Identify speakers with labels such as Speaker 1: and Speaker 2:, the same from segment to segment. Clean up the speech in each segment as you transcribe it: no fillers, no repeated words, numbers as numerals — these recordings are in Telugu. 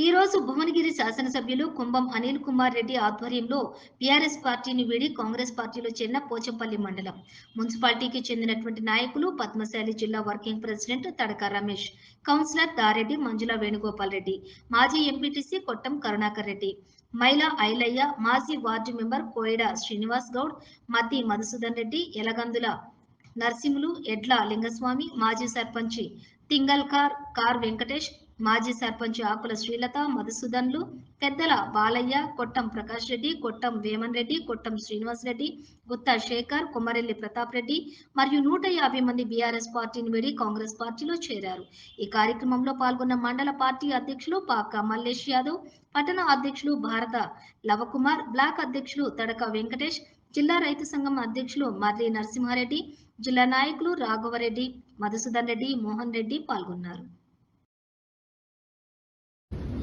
Speaker 1: ఈ రోజు భువనగిరి శాసనసభ్యులు కుంభం అనిల్ కుమార్ రెడ్డి ఆధ్వర్యంలో బీఆర్ఎస్ పార్టీని వీడి కాంగ్రెస్ పార్టీలో చేరిన పోచంపల్లి మండలం మున్సిపాలిటీకి చెందినటువంటి నాయకులు పద్మశాలి జిల్లా వర్కింగ్ ప్రెసిడెంట్ తడక రమేష్, కౌన్సిలర్ దారెడ్డి మంజుల వేణుగోపాల్ రెడ్డి, మాజీ ఎంపీటీసీ కొట్టం కరుణాకర్ రెడ్డి, మైలా ఐలయ్య, మాజీ వార్డు మెంబర్ కోయడ శ్రీనివాస్ గౌడ్, మద్ది మధుసూదన్ రెడ్డి, ఎలగందుల నర్సింహులు, ఎడ్ల లింగస్వామి, మాజీ సర్పంచి తింగల్కార్ కార్ వెంకటేష్, మాజీ సర్పంచ్ ఆకుల శ్రీలత, మధుసూదన్లు, పెద్దల బాలయ్య, కొట్టం ప్రకాష్ రెడ్డి, కొట్టం వేమన్ రెడ్డి, కొట్టం శ్రీనివాస్ రెడ్డి, గుత్తా శేఖర్, కొమ్మరెల్లి ప్రతాప్ రెడ్డి మరియు 150 మంది బీఆర్ఎస్ పార్టీని వీడి కాంగ్రెస్ పార్టీలో చేరారు. ఈ కార్యక్రమంలో పాల్గొన్న మండల పార్టీ అధ్యక్షులు పాక మల్లేష్ యాదవ్, పట్టణ అధ్యక్షులు భారత లవకుమార్, బ్లాక్ అధ్యక్షులు తడక వెంకటేష్, జిల్లా రైతు సంఘం అధ్యక్షులు మర్రి నరసింహారెడ్డి, జిల్లా నాయకులు రాఘవరెడ్డి, మధుసూదన్ రెడ్డి, మోహన్ రెడ్డి పాల్గొన్నారు.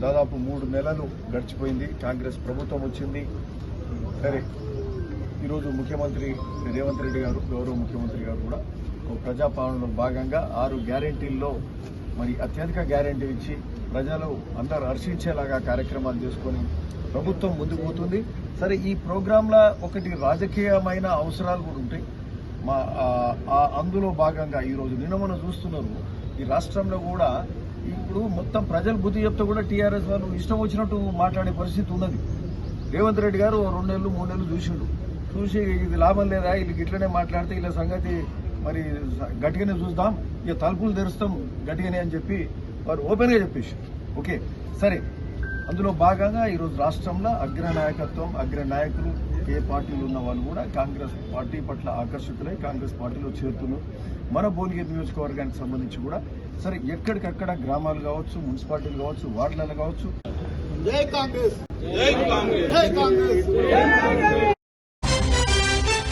Speaker 2: దాదాపు 3 నెలలు గడిచిపోయింది. కాంగ్రెస్ ప్రభుత్వం వచ్చింది. సరే, ఈరోజు ముఖ్యమంత్రి రేవంత్ రెడ్డి గారు, గౌరవ ముఖ్యమంత్రి గారు కూడా ప్రజాపాలనలో భాగంగా 6 గ్యారెంటీల్లో మరి అత్యధిక గ్యారెంటీ ఇచ్చి ప్రజలు అందరూ హర్షించేలాగా కార్యక్రమాలు చేసుకొని ప్రభుత్వం ముందుకు పోతుంది. సరే, ఈ ప్రోగ్రాంల ఒకటి రాజకీయమైన అవసరాలు కూడా ఉంటాయి. అందులో భాగంగా ఈరోజు నిన్న మనం చూస్తున్నారు, ఈ రాష్ట్రంలో కూడా ఇప్పుడు మొత్తం ప్రజలు బుద్ధి చెప్తే కూడా టీఆర్ఎస్ వాళ్ళు ఇష్టం వచ్చినట్టు మాట్లాడే పరిస్థితి ఉన్నది. రేవంత్ రెడ్డి గారు 2 నెలలు 3 నెలలు చూసి ఇది లాభం లేదా, వీళ్ళకి ఇట్లనే మాట్లాడితే ఇలా సంగతి మరి గట్టిగానే చూద్దాం, ఇక తలుపులు తెరుస్తాం గట్టిగానే అని చెప్పి వారు ఓపెన్గా చెప్పేసి ఓకే. సరే, అందులో భాగంగా ఈరోజు రాష్ట్రంలో అగ్రనాయకత్వం, అగ్రనాయకులు ఏ పార్టీలు ఉన్న వాళ్ళు కూడా కాంగ్రెస్ పార్టీ పట్ల ఆకర్షితులై కాంగ్రెస్ పార్టీలో చేరుతున్నారు. మన భువనగిరి నియోజకవర్గానికి సంబంధించి కూడా సరే ఎక్కడికక్కడ గ్రామాలు కావచ్చు, మున్సిపాలిటీలు కావచ్చు, వార్డులలో కావచ్చు,
Speaker 3: జై కాంగ్రెస్, జై కాంగ్రెస్, జై కాంగ్రెస్.